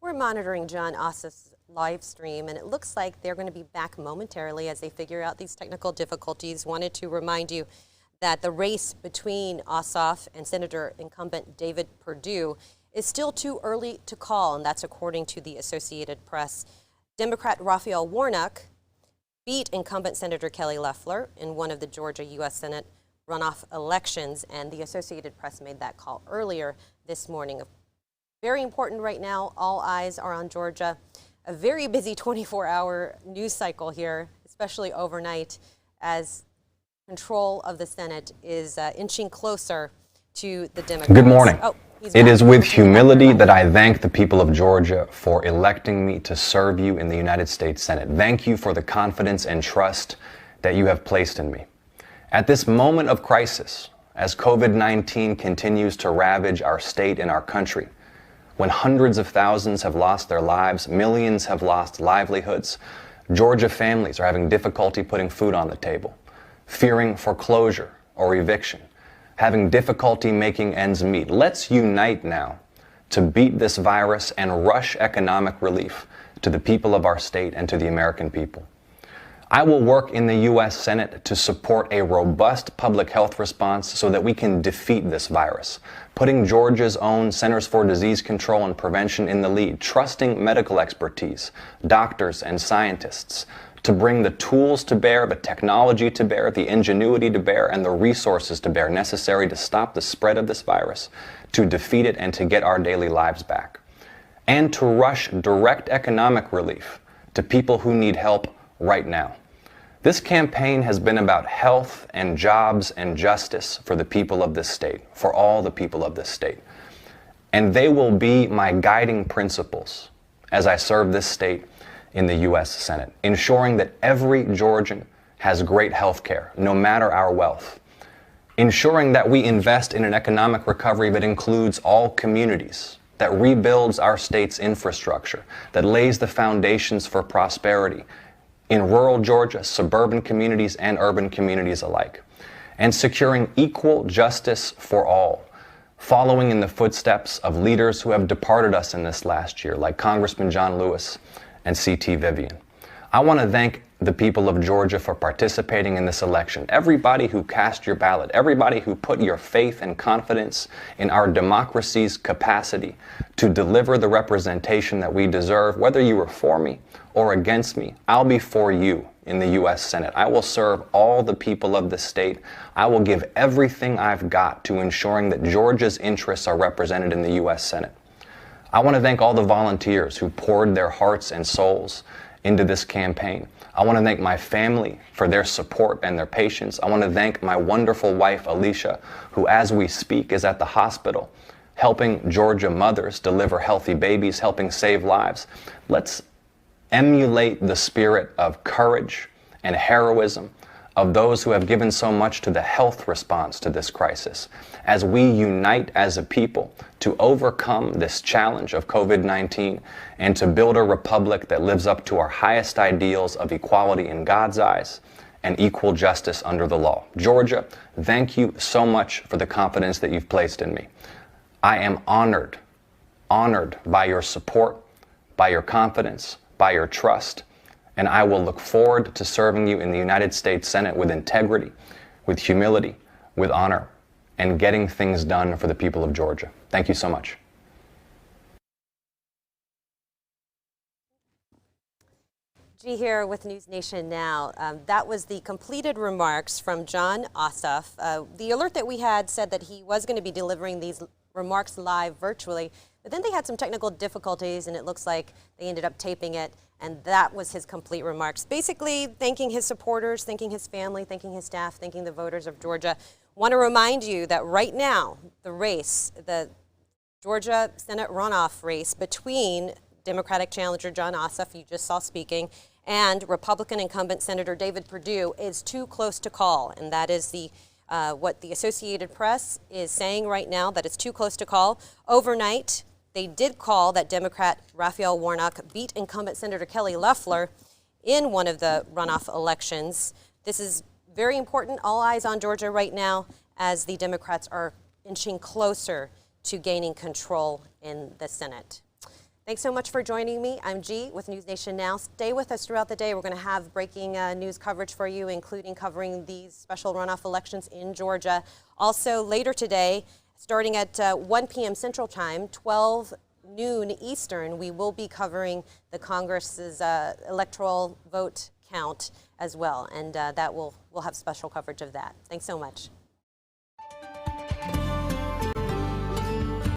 We're monitoring Jon Ossoff's live stream, and it looks like they're going to be back momentarily as they figure out these technical difficulties. Wanted to remind you that the race between Ossoff and Senator incumbent David Perdue is still too early to call, and that's according to the Associated Press. Democrat Raphael Warnock beat incumbent Senator Kelly Loeffler in one of the Georgia U.S. Senate runoff elections, and the Associated Press made that call earlier this morning. Very important right now. All eyes are on Georgia. A very busy 24-hour news cycle here, especially overnight, as control of the Senate is inching closer to the Democrats. Good morning. It is with humility that I thank the people of Georgia for electing me to serve you in the United States Senate. Thank you for the confidence and trust that you have placed in me. At this moment of crisis, as COVID-19 continues to ravage our state and our country, when hundreds of thousands have lost their lives, millions have lost livelihoods, Georgia families are having difficulty putting food on the table, fearing foreclosure or eviction, having difficulty making ends meet. Let's unite now to beat this virus and rush economic relief to the people of our state and to the American people. I will work in the U.S. Senate to support a robust public health response so that we can defeat this virus, putting Georgia's own Centers for Disease Control and Prevention in the lead, trusting medical expertise, doctors and scientists to bring the tools to bear, the technology to bear, the ingenuity to bear, and the resources to bear necessary to stop the spread of this virus, to defeat it and to get our daily lives back, and to rush direct economic relief to people who need help right now. This campaign has been about health and jobs and justice for the people of this state, for all the people of this state. And they will be my guiding principles as I serve this state in the U.S. Senate, ensuring that every Georgian has great health care, no matter our wealth. Ensuring that we invest in an economic recovery that includes all communities, that rebuilds our state's infrastructure, that lays the foundations for prosperity in rural Georgia, suburban communities, and urban communities alike, and securing equal justice for all, following in the footsteps of leaders who have departed us in this last year, like Congressman John Lewis and C.T. Vivian. I want to thank the people of Georgia for participating in this election. Everybody who cast your ballot, everybody who put your faith and confidence in our democracy's capacity to deliver the representation that we deserve, whether you were for me or against me, I'll be for you in the U.S. Senate. I will serve all the people of the state. I will give everything I've got to ensuring that Georgia's interests are represented in the U.S. Senate. I want to thank all the volunteers who poured their hearts and souls into this campaign. I want to thank my family for their support and their patience. I want to thank my wonderful wife, Alicia, who as we speak is at the hospital, helping Georgia mothers deliver healthy babies, helping save lives. Let's emulate the spirit of courage and heroism of those who have given so much to the health response to this crisis, as we unite as a people to overcome this challenge of COVID-19 and to build a republic that lives up to our highest ideals of equality in God's eyes and equal justice under the law. Georgia, thank you so much for the confidence that you've placed in me. I am honored by your support, by your confidence, by your trust, and I will look forward to serving you in the United States Senate with integrity, with humility, with honor, and getting things done for the people of Georgia. Thank you so much. G here with News Nation Now. That was the completed remarks from Jon Ossoff. The alert that we had said that he was going to be delivering these remarks live virtually, but then they had some technical difficulties and it looks like they ended up taping it, and that was his complete remarks. Basically thanking his supporters, thanking his family, thanking his staff, thanking the voters of Georgia. Want to remind you that right now the race, the Georgia Senate runoff race between Democratic challenger Jon Ossoff, you just saw speaking, and Republican incumbent Senator David Perdue is too close to call, and that is the what the Associated Press is saying right now, that it's too close to call. Overnight, they did call that Democrat Raphael Warnock beat incumbent Senator Kelly Loeffler in one of the runoff elections. This is very important. All eyes on Georgia right now as the Democrats are inching closer to gaining control in the Senate. Thanks so much for joining me. I'm G with News Nation Now. Stay with us throughout the day. We're going to have breaking news coverage for you, including covering these special runoff elections in Georgia. Also, later today, starting at 1 p.m. Central Time, 12 noon Eastern, we will be covering the Congress's electoral vote count as well, and we'll have special coverage of that. Thanks so much.